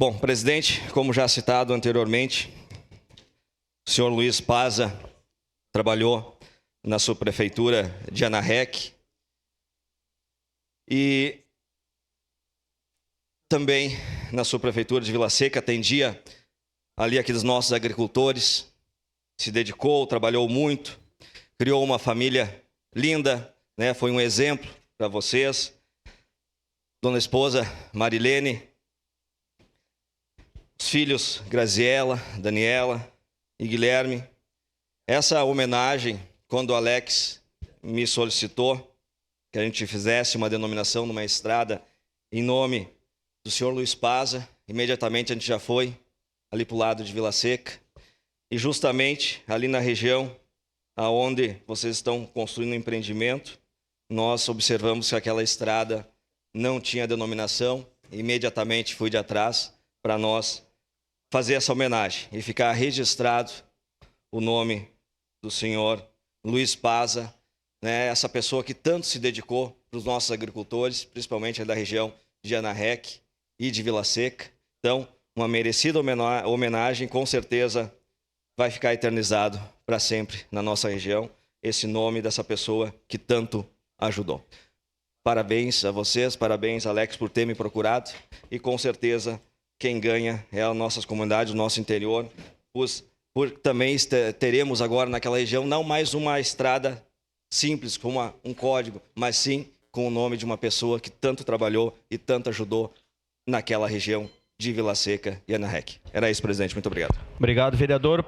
Bom, presidente, como já citado anteriormente, o senhor Luiz Paza trabalhou na subprefeitura de Anarrec e também na subprefeitura de Vila Seca, atendia ali aqueles nossos agricultores, se dedicou, trabalhou muito, criou uma família linda, né? Foi um exemplo para vocês. Dona esposa Marilene, os filhos Graziela, Daniela e Guilherme. Essa homenagem, quando o Alex me solicitou que a gente fizesse uma denominação numa estrada em nome do senhor Luiz Paza, imediatamente a gente já foi ali para o lado de Vila Seca. E justamente ali na região aonde vocês estão construindo um empreendimento, nós observamos que aquela estrada não tinha denominação. Imediatamente fui de atrás para nós fazer essa homenagem e ficar registrado o nome do senhor Luiz Paza, né? Essa pessoa que tanto se dedicou para os nossos agricultores, principalmente da região de Anarrec e de Vila Seca. Então, uma merecida homenagem, com certeza vai ficar eternizado para sempre na nossa região, esse nome dessa pessoa que tanto ajudou. Parabéns a vocês, parabéns, Alex, por ter me procurado, e com certeza quem ganha é a nossa comunidade, o nosso interior, por também teremos agora naquela região não mais uma estrada simples, com um código, mas sim com o nome de uma pessoa que tanto trabalhou e tanto ajudou naquela região de Vila Seca e Anarrec. Era isso, presidente. Muito obrigado. Obrigado, vereador.